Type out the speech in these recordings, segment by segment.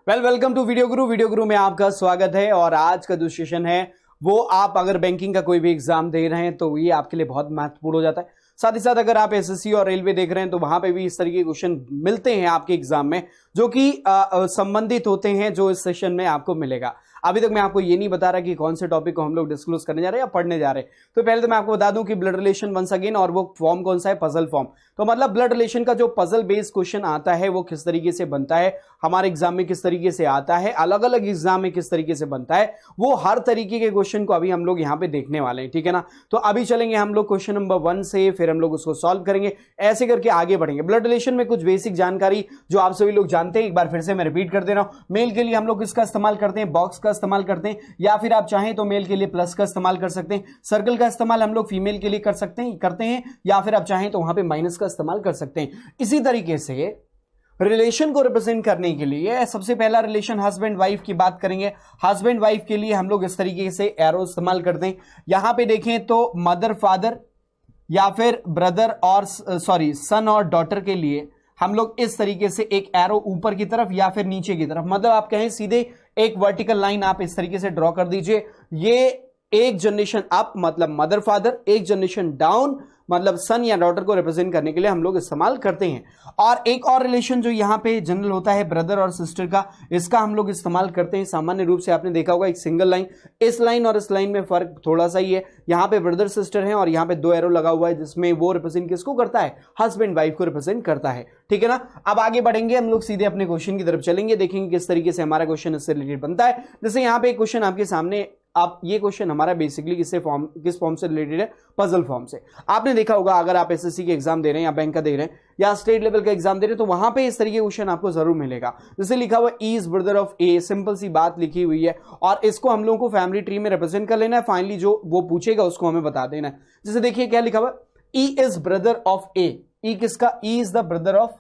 Welcome to video गुरु में आपका स्वागत है। और आज का जो सेशन है वो आप अगर बैंकिंग का कोई भी एग्जाम दे रहे हैं तो ये आपके लिए बहुत महत्वपूर्ण हो जाता है। साथ ही साथ अगर आप एसएससी और रेलवे देख रहे हैं तो वहां पे भी इस तरीके के क्वेश्चन मिलते हैं आपके एग्जाम में जो कि संबंधित होते हैं, जो इस सेशन में आपको मिलेगा। अभी तक मैं आपको ये नहीं बता रहा कि कौन से टॉपिक को हम लोग डिस्क्लोज करने जा रहे हैं या पढ़ने जा रहे हैं। तो पहले तो मैं आपको बता दूं कि ब्लड रिलेशन वंस अगेन, और वो फॉर्म कौन सा है, पजल फॉर्म। तो मतलब ब्लड रिलेशन का जो पजल बेस्ड क्वेश्चन आता है वो किस तरीके से बनता है, हमारे एग्जाम में किस तरीके से आता है, अलग अलग एग्जाम में किस तरीके से बनता है, वो हर तरीके के क्वेश्चन को अभी हम लोग यहाँ पे देखने वाले हैं। ठीक है ना। तो अभी चलेंगे हम लोग क्वेश्चन नंबर 1 से, फिर हम लोग उसको सॉल्व करेंगे, ऐसे करके आगे बढ़ेंगे। ब्लड रिलेशन में कुछ बेसिक जानकारी जो आप सभी लोग जानते हैं, एक बार फिर से मैं रिपीट कर दे रहा हूं। मेल के लिए हम लोग किसका इस्तेमाल करते हैं, बॉक्स का इस्तेमाल करते हैं, या फिर आप चाहें तो मेल के लिए प्लस का इस्तेमाल कर सकते हैं। सर्कल का इस्तेमाल हम लोग फीमेल के लिए करते हैं, या फिर आप चाहें तो वहां पे माइनस का इस्तेमाल कर सकते हैं। इसी तरीके से रिलेशन को रिप्रेजेंट करने के लिए सबसे पहला रिलेशन हस्बैंड वाइफ की बात करेंगे। हस्बैंड वाइफ के लिए हम लोग इस तरीके से एरो इस्तेमाल करते हैं। यहां पे देखें तो मदर फादर या फिर ब्रदर और सन और डॉटर के लिए हम लोग इस तरीके से एक एरो ऊपर की तरफ या फिर नीचे की तरफ, मतलब आप कहें सीधे एक वर्टिकल लाइन आप इस तरीके से ड्रॉ कर दीजिए। ये एक जनरेशन अप मतलब मदर फादर, एक जनरेशन डाउन मतलब सन या डॉटर को रिप्रेजेंट करने के लिए हम लोग इस्तेमाल करते हैं। और एक और रिलेशन जो यहां पे जनरल होता है ब्रदर और सिस्टर का, इसका हम लोग इस्तेमाल करते हैं सामान्य रूप से। आपने देखा होगा एक सिंगल लाइन, इस लाइन और इस लाइन में फर्क थोड़ा सा ही है। यहां पे ब्रदर सिस्टर है और यहां पे 2 एरो लगा हुआ है जिसमें वो रिप्रेजेंट किसको करता है, हस्बैंड वाइफ को रिप्रेजेंट करता है। ठीक है ना। अब आगे बढ़ेंगे हम लोग, सीधे अपने क्वेश्चन की तरफ चलेंगे, देखेंगे किस तरीके से हमारा क्वेश्चन इससे रिलेटेड बनता है। जैसे यहां पे एक क्वेश्चन आपके सामने, आप ये क्वेश्चन हमारा बेसिकली किस फॉर्म से रिलेटेड है, पजल फॉर्म से। आपने देखा होगा अगर आप एसएससी के एग्जाम दे रहे हैं या बैंक का दे रहे हैं या स्टेट लेवल का एग्जाम दे रहे हैं तो वहां पे इस तरीके का क्वेश्चन आपको जरूर मिलेगा। जैसे लिखा हुआ E is brother of A, simple सी बात लिखी हुई है और इसको हम लोगों को फैमिली ट्री में रिप्रेजेंट कर लेना है। फाइनली जो वो पूछेगा उसको हमें बता देना है। जैसे देखिए क्या लिखा हुआ, E is brother of A. E किसका, E is the brother of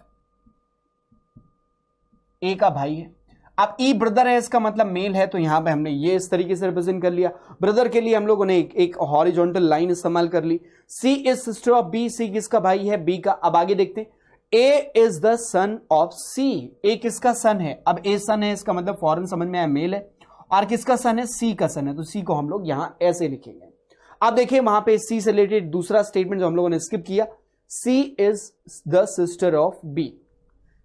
A का भाई है। अब ई ब्रदर है, इसका मतलब मेल है, तो यहां पे हमने ये इस तरीके से रिप्रेजेंट कर लिया। ब्रदर के लिए हम लोगों ने एक हॉरिजॉन्टल लाइन इस्तेमाल कर ली। सी इज सिस्टर ऑफ बी, सी किसका भाई है, बी का। अब आगे देखते हैं, ए इज द सन ऑफ सी, ए किसका सन है। अब ए सन है, इसका मतलब फॉरन समझ में आया, मेल है। और किसका सन है, सी का सन है, तो सी को हम लोग यहां ऐसे लिखेंगे। अब देखिए वहां पे सी से रिलेटेड दूसरा स्टेटमेंट जो हम लोगों ने स्किप किया, C is the sister of B.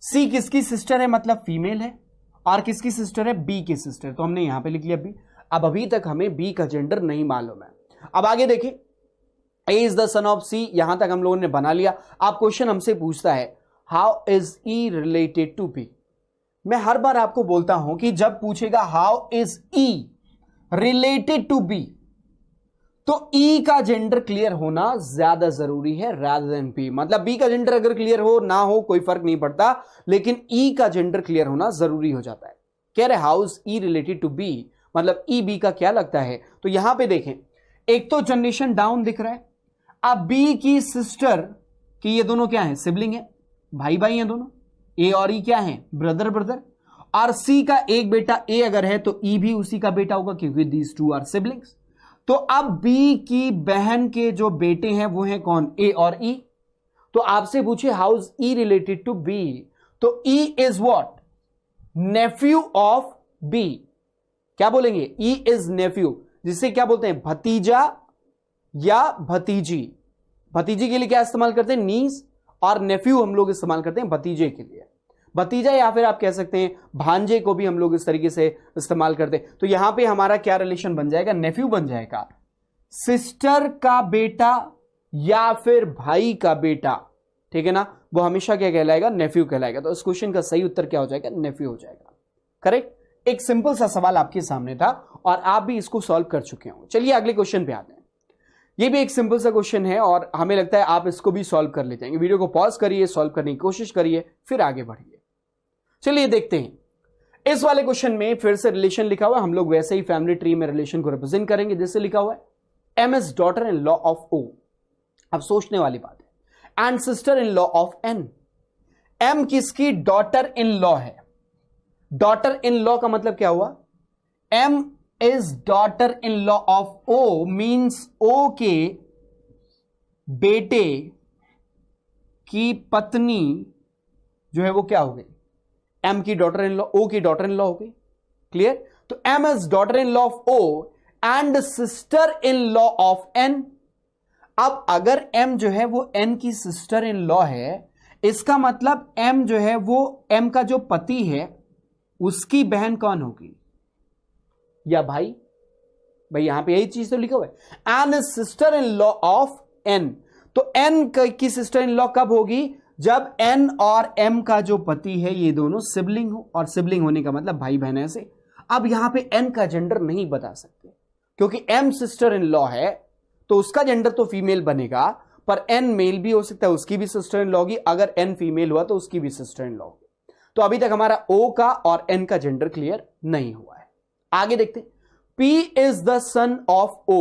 C किसकी सिस्टर है, मतलब फीमेल है, और किसकी सिस्टर है, बी की सिस्टर, तो हमने यहां पे लिख लिया बी। अब अभी तक हमें बी का जेंडर नहीं मालूम है। अब आगे देखिए, ए इज द सन ऑफ सी, यहां तक हम लोगों ने बना लिया। अब क्वेश्चन हमसे पूछता है how is E related to B. मैं हर बार आपको बोलता हूं कि जब पूछेगा how is E related to B, तो ई का जेंडर क्लियर होना ज्यादा जरूरी है रादर देन बी। मतलब बी का जेंडर अगर क्लियर हो ना हो कोई फर्क नहीं पड़ता, लेकिन ई का जेंडर क्लियर होना जरूरी हो जाता है। कह रहे how is E related to B, मतलब ई बी का क्या लगता है। तो यहां पे देखें, एक तो जनरेशन डाउन दिख रहा है। अब बी की सिस्टर की ये दोनों क्या है, सिबलिंग है, भाई भाई हैं दोनों। ए और ई क्या है, ब्रदर ब्रदर। और सी का एक बेटा ए अगर है तो ई भी उसी का बेटा होगा क्योंकि दीज टू आर सिबलिंग्स। तो अब बी की बहन के जो बेटे हैं वो हैं कौन, ए और ई। तो आपसे पूछे how is E related to B, तो E is what, nephew of B. क्या बोलेंगे, ई इज नेफ्यू, जिसे क्या बोलते हैं, भतीजा या भतीजी। भतीजी के लिए क्या इस्तेमाल करते हैं, नीस, और नेफ्यू हम लोग इस्तेमाल करते हैं भतीजे के लिए। भतीजा या फिर आप कह सकते हैं भांजे को भी हम लोग इस तरीके से इस्तेमाल करते हैं। तो यहां पे हमारा क्या रिलेशन बन जाएगा, नेफ्यू बन जाएगा, सिस्टर का बेटा या फिर भाई का बेटा। ठीक है ना, वो हमेशा क्या कहलाएगा, नेफ्यू कहलाएगा। तो इस क्वेश्चन का सही उत्तर क्या हो जाएगा, नेफ्यू हो जाएगा। करेक्ट। एक सिंपल सा सवाल आपके सामने था और आप भी इसको सॉल्व कर चुके हो। चलिए अगले क्वेश्चन पे आते हैं। ये भी एक सिंपल सा क्वेश्चन है और हमें लगता है आप इसको भी सॉल्व कर लेते हैं। वीडियो को पॉज करिए, सॉल्व करने की कोशिश करिए, फिर आगे बढ़िए। चलिए देखते हैं। इस वाले क्वेश्चन में फिर से रिलेशन लिखा हुआ है, हम लोग वैसे ही फैमिली ट्री में रिलेशन को रिप्रेजेंट करेंगे जैसे लिखा हुआ है M is daughter in law of O. अब सोचने वाली बात है, and sister in law of N. M किसकी डॉटर इन लॉ है। डॉटर इन लॉ का मतलब क्या हुआ, M is daughter in law of O, means O के बेटे की पत्नी जो है वो क्या हो गई, एम की डॉटर इन लॉ, ओ की डॉटर इन लॉ हो गई, क्लियर। तो M is daughter in law of O and sister in law of N. अब अगर एम जो है वो एन की सिस्टर इन लॉ है, इसका मतलब एम जो है वो एम का जो पति है उसकी बहन कौन होगी, या भाई यहां पे यही चीज तो लिखा हुआ है, N is sister in law of N. तो एन की सिस्टर इन लॉ कब होगी, जब एन और एम का जो पति है ये दोनों सिबलिंग हो, और सिबलिंग होने का मतलब भाई बहन ऐसे। अब यहां पे एन का जेंडर नहीं बता सकते क्योंकि एम सिस्टर इन लॉ है तो उसका जेंडर तो फीमेल बनेगा, पर एन मेल भी हो सकता है, उसकी भी सिस्टर इन लॉ होगी। अगर एन फीमेल हुआ तो उसकी भी सिस्टर इन लॉ होगी। तो अभी तक हमारा ओ का और एन का जेंडर क्लियर नहीं हुआ है। आगे देखते हैं, P is the son of O।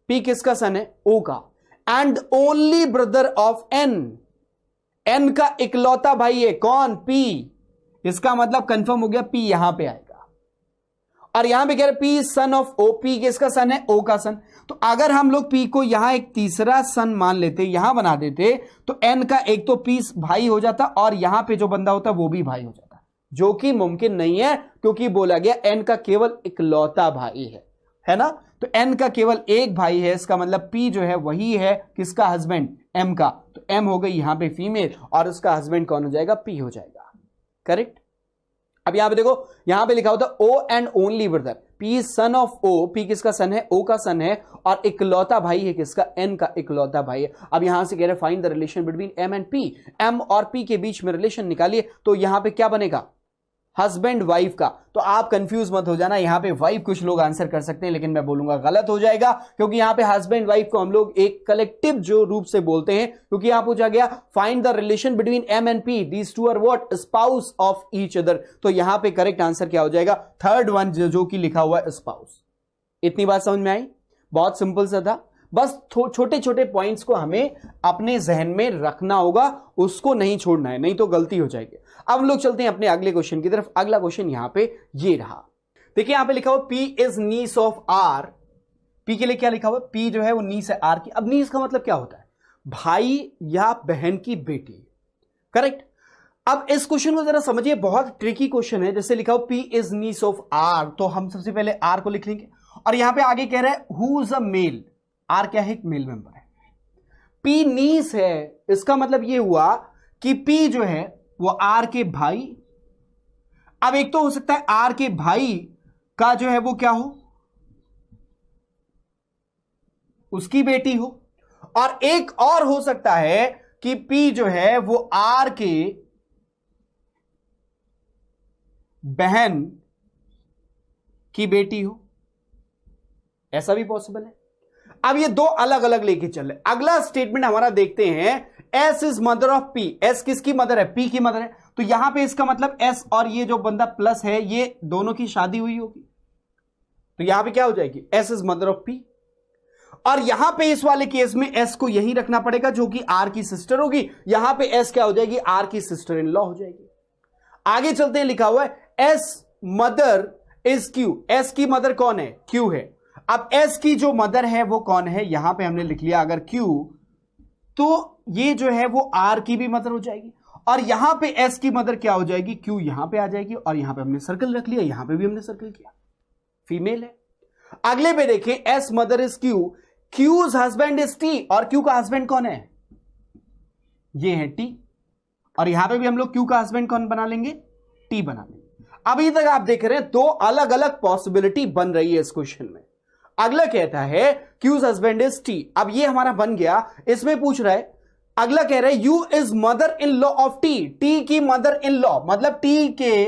P किसका सन है, O का, and only brother of N। N का इकलौता भाई है कौन, P। इसका मतलब कंफर्म हो गया P यहां पे आएगा, और यहां पे कह रहे P son of O। P किसका सन है, O का सन। तो अगर हम लोग P को यहां एक तीसरा सन मान लेते, यहां बना देते, तो N का एक तो P भाई हो जाता और यहां पे जो बंदा होता वो भी भाई हो जाता, जो कि मुमकिन नहीं है क्योंकि बोला गया एन का केवल इकलौता भाई है ना। तो एन का केवल एक भाई है, इसका मतलब पी जो है वही है किसका, हस्बैंड, एम का। तो एम हो गई यहां पे फीमेल और उसका हस्बैंड कौन हो जाएगा, पी हो जाएगा, करेक्ट। अब यहां पे देखो, यहां पे लिखा होता O and only brother, P son of O. P किसका सन है, ओ का सन है, और इकलौता भाई है किसका, एन का इकलौता भाई है। अब यहां से कह रहे find the relation between M and P. M और पी के बीच में रिलेशन निकालिए, तो यहां पे क्या बनेगा, हस्बैंड वाइफ का। तो आप कंफ्यूज मत हो जाना, यहां पे वाइफ कुछ लोग आंसर कर सकते हैं लेकिन मैं बोलूंगा गलत हो जाएगा, क्योंकि यहां पे हस्बैंड वाइफ को हम लोग एक कलेक्टिव जो रूप से बोलते हैं, क्योंकि यहां पूछा गया find the relation between M and P, these two are what, spouse of each other. तो यहां पे करेक्ट आंसर क्या हो जाएगा, थर्ड वन जो कि लिखा हुआ है स्पाउस। इतनी बात समझ में आई, बहुत सिंपल सा था, बस छोटे छोटे पॉइंट्स को हमें अपने जहन में रखना होगा, उसको नहीं छोड़ना है, नहीं तो गलती हो जाएगी। अब लोग चलते हैं अपने अगले क्वेश्चन की तरफ। अगला क्वेश्चन यहां पे ये रहा, देखिए यहां पे लिखा हुआ P is niece of R. P के लिए क्या लिखा हुआ, पी जो है वो नीस है आर की। अब नीस का मतलब क्या होता है, भाई या बहन की बेटी, करेक्ट। अब इस क्वेश्चन को जरा समझिए, बहुत ट्रिकी क्वेश्चन है। जैसे लिखा हुआ P is niece of R, तो हम सबसे पहले आर को लिख लेंगे, और यहां पे आगे कह रहा है who is a male. R क्या है, एक मेल मेंबर है। पी नीस है, इसका मतलब यह हुआ कि पी जो है वो आर के भाई। अब एक तो हो सकता है आर के भाई का जो है वो क्या हो, उसकी बेटी हो, और एक और हो सकता है कि पी जो है वो आर के बहन की बेटी हो, ऐसा भी पॉसिबल है। अब ये दो अलग अलग लेके चल रहे। अगला स्टेटमेंट हमारा देखते हैं, S is mother of P. S किसकी मदर है, पी की मदर है। तो यहां पे इसका मतलब एस और ये जो बंदा प्लस है, ये दोनों की शादी हुई होगी, तो यहां पे क्या हो जाएगी, S is mother of P. और यहां पे इस वाले केस में एस को यही रखना पड़ेगा जो कि आर की सिस्टर होगी। यहां पे एस क्या हो जाएगी, आर की सिस्टर इन लॉ हो जाएगी। आगे चलते हैं, लिखा हुआ है S mother is Q. S की मदर कौन है, क्यू है। अब एस की जो मदर है वो कौन है, यहां पे हमने लिख लिया अगर क्यू, तो ये जो है वो आर की भी मदर हो जाएगी, और यहां पे एस की मदर क्या हो जाएगी, क्यू यहां पे आ जाएगी, और यहां पे हमने सर्कल रख लिया, यहां पे भी हमने सर्कल किया, फीमेल है। अगले पे देखें, S mother is Q, Q's husband is T, और क्यू का हस्बैंड कौन है, ये है टी, और यहां पे भी हम लोग क्यू का हस्बैंड कौन बना लेंगे, टी बना लेंगे। अभी तक आप देख रहे हैं दो अलग अलग पॉसिबिलिटी बन रही है इस क्वेश्चन में। अगला कहता है क्यूज हस्बैंड इज टी, अब ये हमारा बन गया। इसमें पूछ रहा है, अगला कह रहा है you is mother in law of T. T की मदर इन लॉ मतलब टी के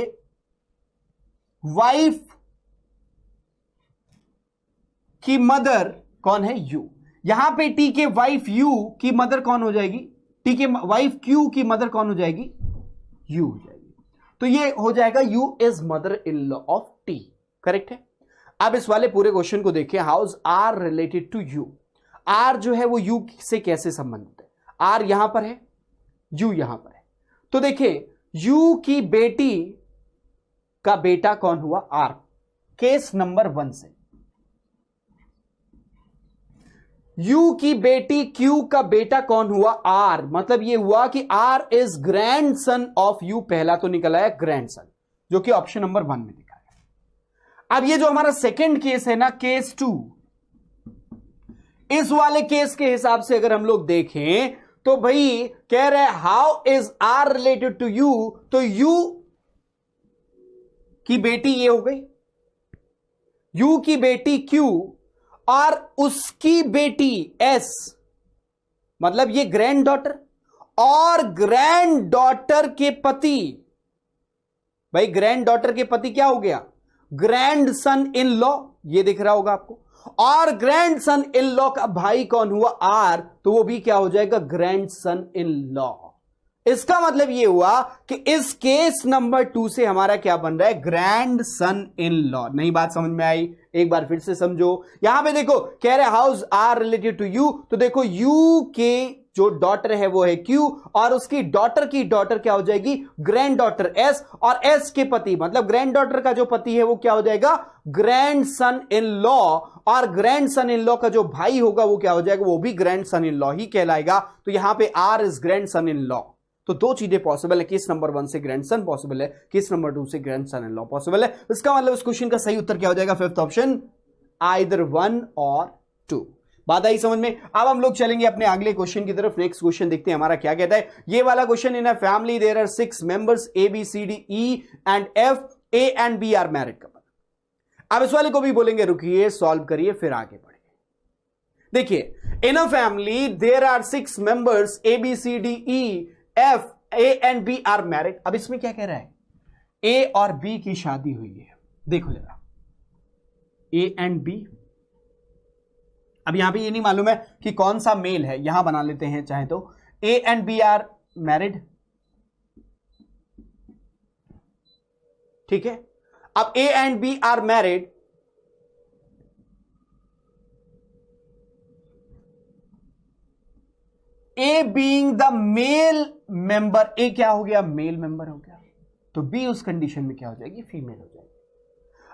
वाइफ की मदर कौन है, यू। यहां पे टी के वाइफ यू की मदर कौन हो जाएगी, टी के वाइफ क्यू की मदर कौन हो जाएगी, यू हो जाएगी। तो ये हो जाएगा U is mother in law of T, correct है। अब इस वाले पूरे क्वेश्चन को देखिए, how is R related to U. R जो है वो यू से कैसे संबंधित है, आर यहां पर है, यू यहां पर है। तो देखिए यू की बेटी का बेटा कौन हुआ, आर। केस नंबर 1 से यू की बेटी क्यू का बेटा कौन हुआ? आर। मतलब ये हुआ कि R is grandson of U, पहला तो निकल आया ग्रैंड सन, जो कि ऑप्शन नंबर 1 में दिखा है। अब ये जो हमारा सेकंड केस है ना, केस 2, इस वाले केस के हिसाब से अगर हम लोग देखें तो भाई कह रहे हैं how is R related to U, तो यू की बेटी ये हो गई, यू की बेटी क्यू और उसकी बेटी एस, मतलब ये ग्रैंड डॉटर और ग्रैंड डॉटर के पति, भाई ग्रैंड डॉटर के पति क्या हो गया? ग्रैंड सन इन लॉ, ये दिख रहा होगा आपको, और ग्रैंड सन इन लॉ का भाई कौन हुआ? आर, तो वो भी क्या हो जाएगा? Grand son in law. इसका मतलब ये हुआ कि इस केस नंबर 2 से हमारा क्या बन रहा है? Grand son in law. नई बात समझ में आई? एक बार फिर से समझो। यहां पे देखो कह रहे how's R related to U, तो देखो यू के जो डॉटर है वो है क्यू और उसकी डॉटर की डॉटर क्या हो जाएगी? ग्रैंड डॉटर एस, और एस के पति मतलब ग्रैंड डॉटर का जो पति है वो क्या हो जाएगा? ग्रैंड सन इन लॉ, और ग्रैंड सन इन लॉ का जो भाई होगा वो क्या हो जाएगा? वो भी ग्रैंड सन इन लॉ ही कहलाएगा। तो यहां पे R is grandson in law. तो दो चीजें पॉसिबल है, केस नंबर 1 से ग्रैंड सन पॉसिबल है, केस नंबर 2 से grandson in law possible है। इसका मतलब इस क्वेश्चन का सही उत्तर क्या हो जाएगा? 5th ऑप्शन, आइदर 1 और 2। बात आई समझ में? अब हम लोग चलेंगे अपने अगले क्वेश्चन की तरफ। नेक्स्ट क्वेश्चन देखते हैं हमारा क्या कहता है। ये वाला question, in a family there are 6 members A B C D E and F, A and B are married couple. अब इस वाले को भी बोलेंगे रुकिए, सॉल्व करिए, फिर आगे बढ़िए। देखिए, in a family there are 6 members A B C D E F, A and B are married. अब इसमें क्या कह रहा है? ए और बी की शादी हुई है। देखो जरा, ए एंड बी। अब यहां पे ये नहीं मालूम है कि कौन सा मेल है, यहां बना लेते हैं चाहे तो। A and B are married, ठीक है। अब A and B are married, A being the male member, A क्या हो गया? मेल मेंबर हो गया, तो बी उस कंडीशन में क्या हो जाएगी? फीमेल हो जाएगी।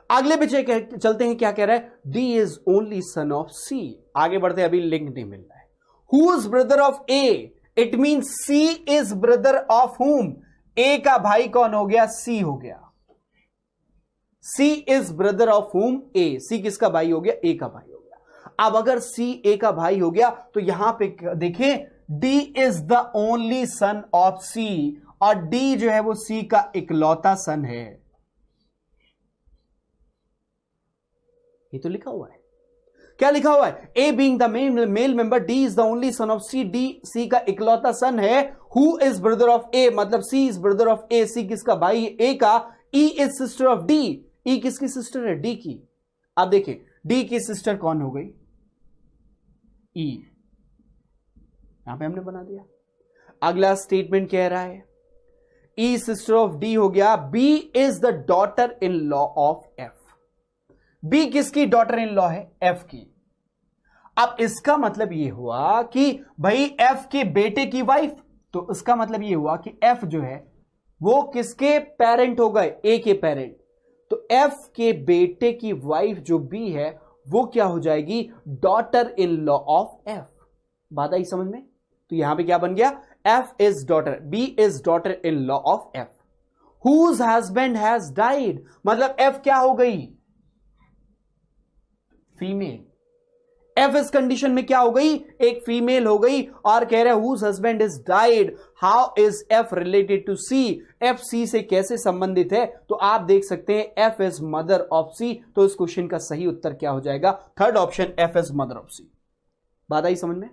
अगले बच्चे चलते हैं, क्या कह रहा है? D is only son of C. आगे बढ़ते हैं, अभी लिंक नहीं मिल रहा है। Who is brother of A, it mean C is brother of whom. A का भाई कौन हो गया? सी हो गया। सी is brother of whom A, C किसका भाई हो गया? ए का भाई हो गया। अब अगर सी ए का भाई हो गया तो यहां पे देखें, D is the only son of C, और डी जो है वो सी का इकलौता सन है। ये तो लिखा हुआ है। क्या लिखा हुआ है? A being the male member, D is the only son of C, D C का इकलौता सन है। Who is brother of A, मतलब C is brother of A, C किसका भाई है? ए का। E is sister of D, E किसकी sister है? डी की। अब देखिए, डी की सिस्टर कौन हो गई? ई। यहां पे हमने बना दिया। अगला स्टेटमेंट कह रहा है ई सिस्टर ऑफ डी हो गया। B is the daughter in law of F. B किसकी डॉटर इन लॉ है? एफ की। अब इसका मतलब यह हुआ कि भाई एफ के बेटे की वाइफ, तो इसका मतलब यह हुआ कि एफ जो है वो किसके पेरेंट हो गए? ए के पेरेंट। तो एफ के बेटे की वाइफ जो बी है वो क्या हो जाएगी? Daughter in law of F. बात आई समझ में? तो यहां पे क्या बन गया? F is daughter, B is daughter in law of F. Whose husband has died, मतलब एफ क्या हो गई? फीमेल। एफ इस कंडीशन में क्या हो गई? एक फीमेल हो गई, और कह रहे हैं whose husband is died, how is F related to C. F C से कैसे संबंधित है? तो आप देख सकते हैं F is mother of C, तो इस क्वेश्चन का सही उत्तर क्या हो जाएगा? 3rd option, F is mother of C. बात आई समझ में?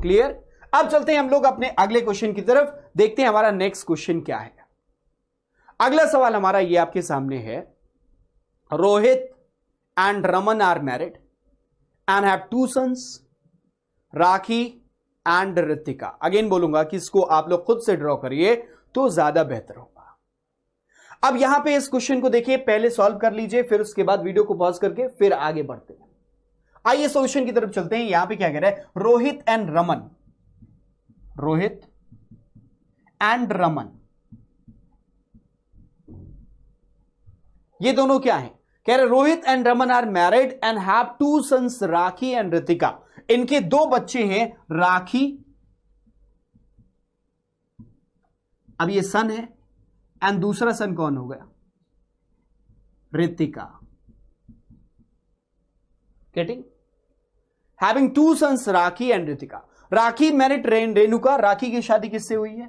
क्लियर? अब चलते हैं हम लोग अपने अगले क्वेश्चन की तरफ, देखते हैं हमारा नेक्स्ट क्वेश्चन क्या है। अगला सवाल हमारा ये आपके सामने है। Rohit and Raman are married and have 2 sons, Rakhi and Ritika. Again बोलूंगा कि इसको आप लोग खुद से ड्रॉ करिए तो ज्यादा बेहतर होगा। अब यहां पे इस क्वेश्चन को देखिए, पहले सॉल्व कर लीजिए, फिर उसके बाद वीडियो को पॉज करके फिर आगे बढ़ते हैं। आइए सॉल्यूशन की तरफ चलते हैं। यहां पे क्या कह रहा है? रोहित एंड रमन, रोहित एंड रमन, ये दोनों क्या हैं? कह रहे Rohit and Raman are married and have 2 sons, Rakhi and Ritika. इनके दो बच्चे हैं राखी, अब ये सन है, एंड दूसरा सन कौन हो गया? Ritika. Getting? Having two sons Rakhi and Ritika. Rakhi married Renuka. Rakhi की शादी किससे हुई है?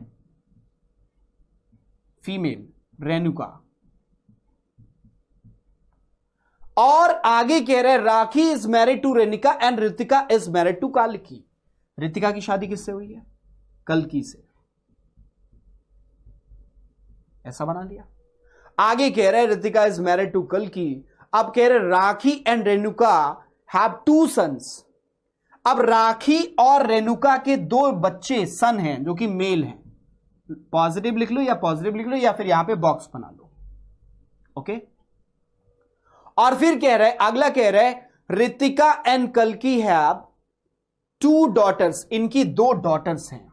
फीमेल, रेणुका। और आगे कह रहे Rakhi is married to Renuka and Ritika is married to कल्की। रितिका की शादी किससे हुई है? कल्की से। ऐसा बना लिया। आगे कह रहे रितिका इज मैरिड टू कल्की। अब कह रहे Rakhi and Renuka have two sons. अब राखी और रेणुका के दो बच्चे सन हैं जो कि मेल हैं। पॉजिटिव लिख लो या पॉजिटिव लिख लो या फिर यहां पे बॉक्स बना लो। ओके। और फिर कह रहे अगला कह रहे रितिका एंड कल्की हैव टू डॉटर्स। इनकी दो डॉटर्स हैं,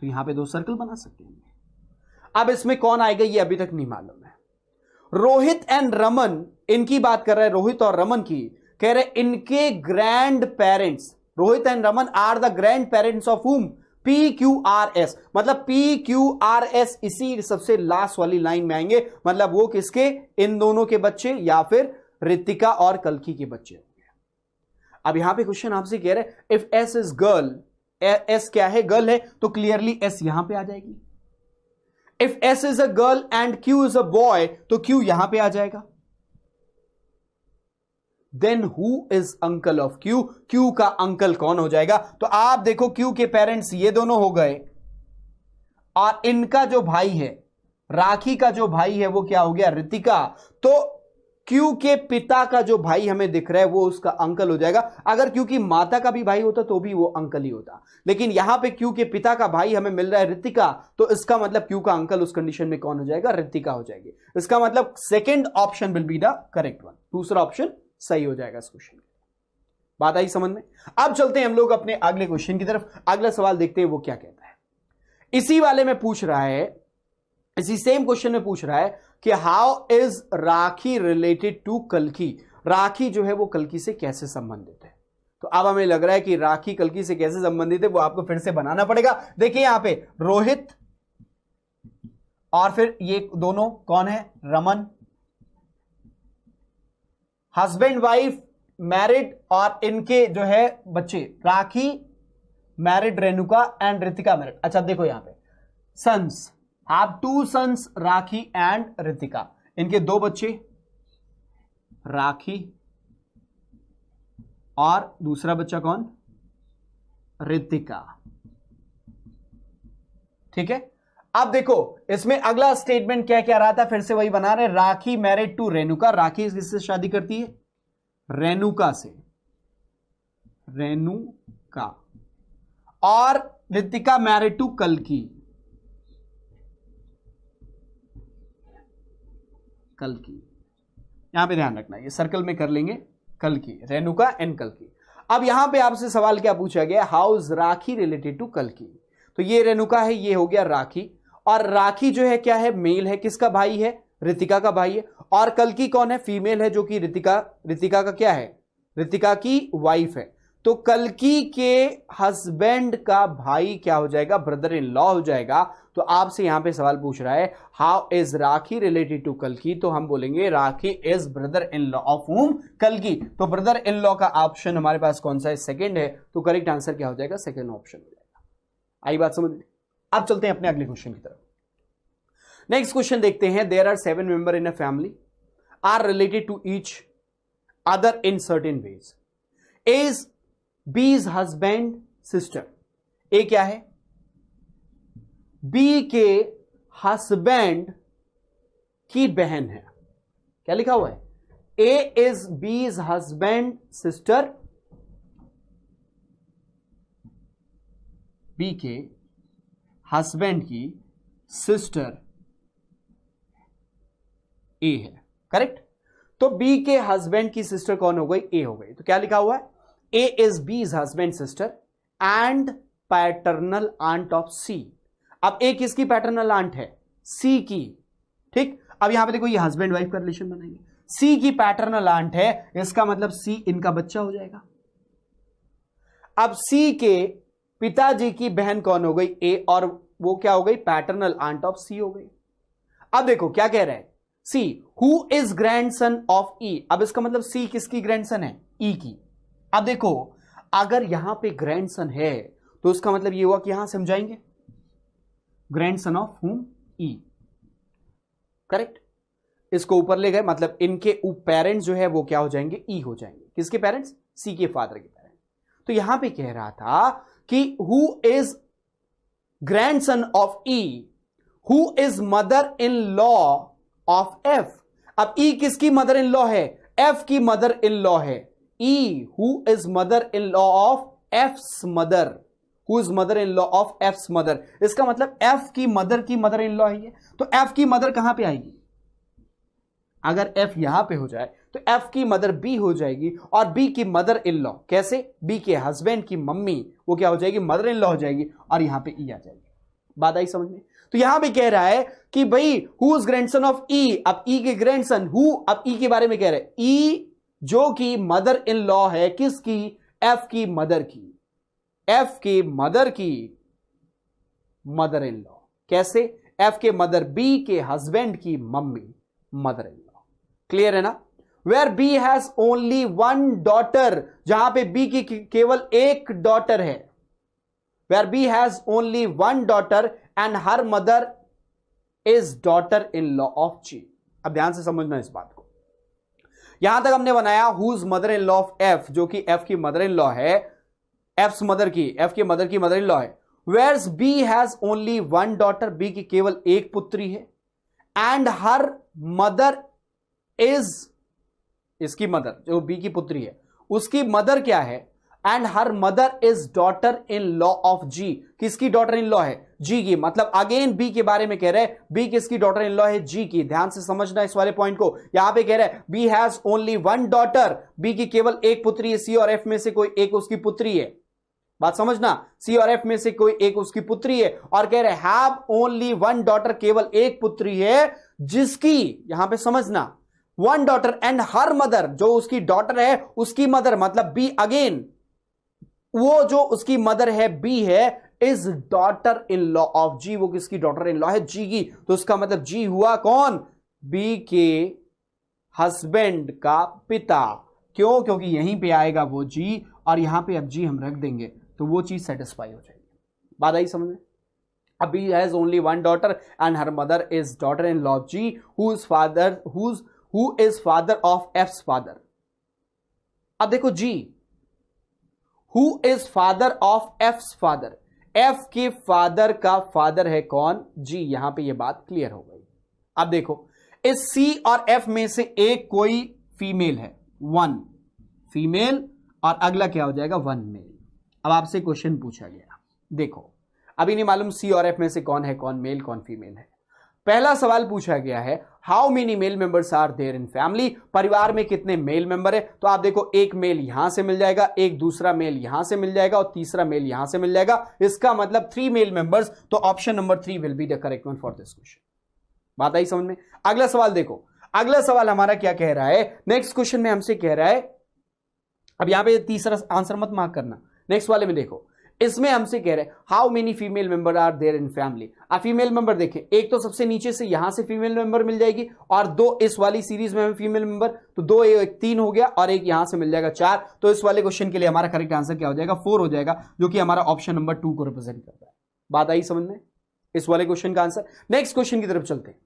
तो यहां पे दो सर्कल बना सकते हैं। अब इसमें कौन आएगा ये अभी तक नहीं मालूम है। रोहित एंड रमन, इनकी बात कर रहे हैं, रोहित और रमन की। कह रहे इनके grandparents, Rohit and Raman are the grandparents of whom? PQRS। मतलब PQRS इसी सबसे लास्ट वाली लाइन में आएंगे। मतलब वो किसके? इन दोनों के बच्चे या फिर रितिका और कल्की के बच्चे होंगे। अब यहां पे क्वेश्चन आपसे कह रहे if S is girl, S क्या है? गर्ल है, तो क्लियरली S यहां पे आ जाएगी। If S is a girl and Q is a boy, तो Q यहां पे आ जाएगा। Then who is uncle of Q? Q का अंकल कौन हो जाएगा? तो आप देखो Q के पेरेंट्स ये दोनों हो गए, और इनका जो भाई है, राखी का जो भाई है वो क्या हो गया? रितिका। तो Q के पिता का जो भाई हमें दिख रहा है वो उसका अंकल हो जाएगा। अगर Q की माता का भी भाई होता तो भी वो अंकल ही होता, लेकिन यहां पे Q के पिता का भाई हमें मिल रहा है रितिका, तो इसका मतलब Q का अंकल उस कंडीशन में कौन हो जाएगा? रितिका हो जाएगी। इसका मतलब second option will be the correct one. दूसरा ऑप्शन सही हो जाएगा इस क्वेश्चन में। बात आई समझ में? अब चलते हैं हम लोग अपने अगले क्वेश्चन की तरफ। अगला सवाल देखते हैं वो क्या कहता है। इसी वाले में पूछ रहा है, इसी सेम क्वेश्चन में पूछ रहा है कि how is Rakhi related to कल्की? राखी जो है वो कल्की से कैसे संबंधित है? तो अब हमें लग रहा है कि राखी कल्की से कैसे संबंधित है वो आपको फिर से बनाना पड़ेगा। देखिए यहां पे रोहित और फिर ये दोनों कौन है? रमन, हस्बैंड वाइफ मैरिड, और इनके जो है बच्चे Rakhi married Renuka and Ritika married. अच्छा देखो यहां पे sons, have two sons Rakhi and Ritika. इनके दो बच्चे राखी और दूसरा बच्चा कौन? रितिका। ठीक है। अब देखो इसमें अगला स्टेटमेंट क्या क्या रहा था, फिर से वही बना रहे। राखी मैरिड टू रेणुका। राखी किससे शादी करती है? रेणुका से, रेणुका। और रितिका मैरिड टू कल्की, कल्की। यहां पे ध्यान रखना, ये सर्कल में कर लेंगे, कल्की, रेणुका एंड कल्की। अब यहां पे आपसे सवाल क्या पूछा गया? How is Rakhi related to कल्की? तो ये रेणुका है, ये हो गया राखी, और राखी जो है क्या है? मेल है। किसका भाई है? रितिका का भाई है। और कल्की कौन है? फीमेल है, जो कि रितिका का क्या है? रितिका की वाइफ है। तो कल्की के हस्बैंड का भाई क्या हो जाएगा? ब्रदर इन लॉ हो जाएगा। तो आपसे यहां पे सवाल पूछ रहा है how is Rakhi related to कल्की? तो हम बोलेंगे Rakhi is brother in law of whom? कल्की। तो ब्रदर इन लॉ का ऑप्शन हमारे पास कौन सा है? सेकंड है। तो करेक्ट आंसर क्या हो जाएगा? सेकंड ऑप्शन हो जाएगा। आई बात समझ में? अब चलते हैं अपने अगले क्वेश्चन की तरफ। नेक्स्ट क्वेश्चन देखते हैं। There are 7 member in a family are related to each other in certain ways. Is B's husband sister. A क्या है? बी के हस्बैंड की बहन है। क्या लिखा हुआ है? A is B's husband sister. B के हस्बैंड की सिस्टर ए है। करेक्ट। तो बी के हस्बैंड की सिस्टर कौन हो गई? ए हो गई। तो क्या लिखा हुआ है? A is B's husband sister and paternal aunt of C. अब ए किसकी पैटर्नल आंट है? सी की। ठीक। अब यहां पे देखो ये हस्बैंड वाइफ का रिलेशन बनाएंगे। सी की पैटर्नल आंट है, इसका मतलब सी इनका बच्चा हो जाएगा। अब सी के पिताजी की बहन कौन हो गई? ए, और वो क्या हो गई? पैटर्नल आंट ऑफ सी हो गई। अब देखो क्या कह रहा है, C who is grandson of E. अब इसका मतलब सी किसकी ग्रैंडसन है? ई की। अब देखो अगर यहां पे ग्रैंडसन है तो उसका मतलब ये हुआ कि यहां समझाएंगे ग्रैंडसन ऑफ हुम? ई। करेक्ट। इसको ऊपर ले गए, मतलब इनके पेरेंट्स जो है वो क्या हो जाएंगे? ई हो जाएंगे। किसके पेरेंट्स? सी के फादर के पेरेंट्स। तो यहां पे कह रहा था कि who is grandson of E, who is mother in law of F. अब ई किसकी मदर इन लॉ है? एफ की मदर इन लॉ है। E who is mother in law of F's mother, who is mother in law of F's mother. इसका मतलब F की mother in law है ये। तो एफ की मदर कहां पे आएगी? अगर एफ यहां पे हो जाए तो एफ की मदर बी हो जाएगी, और बी की मदर इन लॉ कैसे? बी के हस्बैंड की मम्मी वो क्या हो जाएगी? मदर इन लॉ हो जाएगी, और यहां पे ई आ जाएगी। बात आई समझ में? तो यहां पे कह रहा है कि भाई who is grandson of E. अब ई के ग्रैंडसन हु, अब ई के बारे में कह रहे हैं ई जो कि मदर इन लॉ है किसकी? एफ की मदर की। एफ के मदर की मदर इन लॉ कैसे? एफ के मदर बी के हस्बैंड की mummy, mother in law. Clear है ना? Where B has only one daughter, जहां पे बी की केवल एक डॉटर है। Where B has only one daughter and her mother is daughter in law of G. अब ध्यान से समझना इस बात को। यहां तक हमने बनाया whose mother in law of F, जो कि एफ की मदर इन लॉ है, एफ्स मदर की, एफ की मदर इन लॉ है। Where's B has only one daughter, B की केवल एक पुत्री है, एंड हर मदर इज, इसकी मदर जो बी की पुत्री है उसकी मदर क्या है? And her mother is daughter in law of G. किसकी डॉटर इन लॉ है? जी की। मतलब अगेन बी के बारे में कह रहे हैं, बी किसकी डॉटर इन लॉ है? जी की। ध्यान से समझना इस वाले पॉइंट को। यहां पे कह रहे हैं B has only one daughter, B की केवल एक पुत्री है, सी और एफ में से कोई एक उसकी पुत्री है। बात समझना, सी और एफ में से कोई एक उसकी पुत्री है, और कह रहे हैव ओनली वन डॉटर, केवल एक पुत्री है जिसकी, यहां पे समझना, one daughter and her mother, जो उसकी डॉटर है उसकी मदर, मतलब बी अगेन, वो जो उसकी मदर है बी है, is daughter in law of G. वो किसकी डॉटर इन लॉ है? जी की। तो उसका मतलब जी हुआ कौन? बी के हस्बैंड का पिता। क्यों? क्योंकि यहीं पे आएगा वो जी, और यहां पे अब जी हम रख देंगे तो वो चीज सेटिस्फाई हो जाएगी। बात आई समझ में? अब B has only one daughter and her mother is daughter in law of G, who is father of F's father. अब देखो G, who is father of F's father, F के फादर का फादर है कौन? जी। यहां पे ये बात क्लियर हो गई। अब देखो इस सी और एफ में से एक कोई फीमेल है, वन फीमेल, और अगला क्या हो जाएगा? One male. अब आपसे क्वेश्चन पूछा गया, देखो अभी नहीं मालूम सी और एफ में से कौन है, कौन मेल कौन फीमेल है। पहला सवाल पूछा गया है how many male members are there in family, परिवार में कितने मेल मेंबर है? तो आप देखो एक मेल यहां से मिल जाएगा, एक दूसरा मेल यहां से मिल जाएगा, और तीसरा मेल यहां से मिल जाएगा। इसका मतलब 3 मेल मेंबर्स। तो option number 3 will be the correct one for this question. बात आई समझ में? अगला सवाल देखो, अगला सवाल हमारा क्या कह रहा है? नेक्स्ट क्वेश्चन में हमसे कह रहा है, अब यहां पे तीसरा आंसर मत मार्क करना, नेक्स्ट वाले में देखो, इसमें हमसे कह रहे हैं how many female member are there in family. आप फीमेल मेंबर देखें, एक तो सबसे नीचे से यहां से फीमेल मेंबर मिल जाएगी, और दो इस वाली सीरीज में फीमेल मेंबर, तो दो एक 3 हो गया, और एक यहां से मिल जाएगा 4। तो इस वाले क्वेश्चन के लिए हमारा करेक्ट आंसर क्या हो जाएगा? 4 हो जाएगा, जो कि हमारा ऑप्शन नंबर 2 को रिप्रेजेंट करता है। बात आई समझ में? इस वाले क्वेश्चन का आंसर। नेक्स्ट क्वेश्चन की तरफ चलते हैं।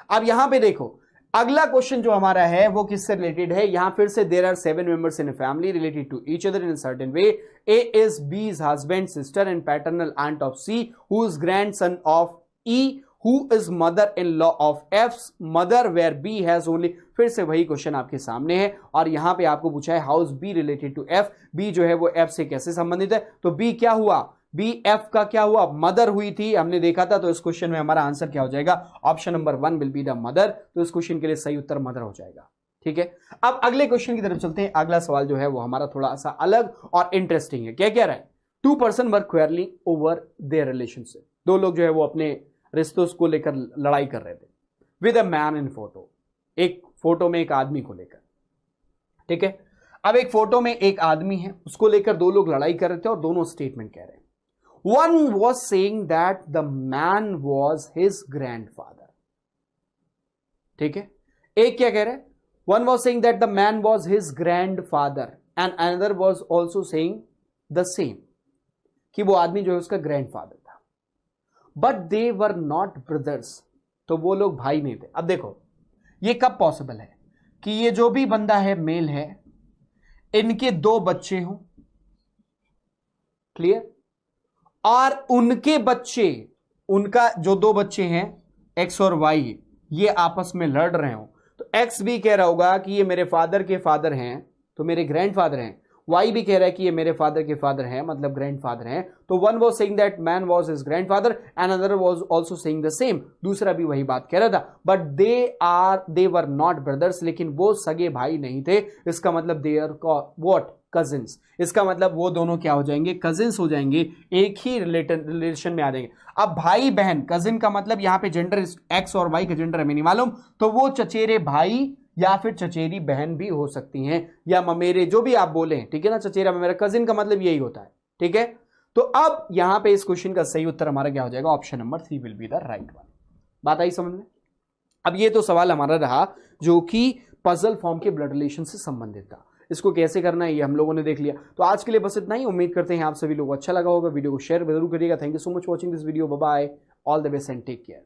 अब यहां पे देखो अगला क्वेश्चन जो हमारा है वो किससे रिलेटेड है? यहां फिर से there are 7 members in a family related to each other in a certain way. A is B's husband, sister and paternal aunt of C, who is grandson of E, who is mother in law of F's mother, where B has only, फिर से वही question आपके सामने है, और यहां पे आपको पूछा है how is B related to F, B जो है वो एफ से कैसे संबंधित है? तो बी क्या हुआ? बी एफ का क्या हुआ? मदर हुई थी, हमने देखा था। तो इस क्वेश्चन में हमारा आंसर क्या हो जाएगा? Option number 1 will be the mother. तो इस क्वेश्चन के लिए सही उत्तर मदर हो जाएगा। ठीक है, अब अगले क्वेश्चन की तरफ चलते हैं। अगला सवाल जो है वो हमारा थोड़ा सा अलग और इंटरेस्टिंग है। क्या कह रहा है? 2 person were quarrelling over their relationship, 2 लोग जो है वो अपने रिश्तों को लेकर लड़ाई कर रहे थे। With a man in photo, एक फोटो में एक आदमी को लेकर। ठीक है, अब एक फोटो में एक आदमी है, उसको लेकर दो लोग लड़ाई कर रहे थे और दोनों स्टेटमेंट कह रहे हैं। One was saying that the man was his grandfather. ठीक है, एक क्या कह रहे हैं, one was saying that the man was his grandfather and another was also saying the same, कि वो आदमी जो है उसका ग्रैंडफादर था। But they were not brothers, तो वो लोग भाई नहीं थे। अब देखो ये कब पॉसिबल है कि ये जो भी बंदा है मेल है, इनके दो बच्चे हों, क्लियर, और उनके बच्चे, उनका जो दो बच्चे हैं एक्स और वाई, ये आपस में लड़ रहे हो। तो एक्स भी कह रहा होगा कि ये मेरे फादर के फादर हैं तो मेरे ग्रैंडफादर हैं, वाई भी कह रहा है कि ये मेरे फादर के फादर हैं मतलब ग्रैंडफादर हैं। तो one was saying that man was his grandfather and another was also saying the same, दूसरा भी वही बात कह रहा था। But they were not brothers, लेकिन वो सगे भाई नहीं थे। इसका मतलब दे आर व्हाट, कजिन्स। इसका मतलब वो दोनों क्या हो जाएंगे, कजिन्स हो जाएंगे, एक ही रिलेशन में आ जाएंगे। अब भाई बहन, कजिन का मतलब यहां पे जेंडर एक्स और वाई का जेंडर हमें नहीं मालूम, तो वो चचेरे भाई या फिर चचेरी बहन भी हो सकती हैं, या ममेरे, जो भी आप बोले, ठीक है ना। चचेरा ममेरा, कजिन का मतलब यही होता है, ठीक है। तो अब यहां पे इस क्वेश्चन का सही उत्तर हमारा क्या हो जाएगा, option number 3 will be the right one. बात आई समझ में। अब ये तो सवाल हमारा रहा जो कि पजल फॉर्म के ब्लड रिलेशन से संबंधित था। इसको कैसे करना है ये हम लोगों ने देख लिया। तो आज के लिए बस इतना ही। उम्मीद करते हैं आप सभी लोगों को अच्छा लगा होगा। वीडियो को शेयर जरूर करिएगा। Thank you so much watching this video. Bye bye, all the best and take care.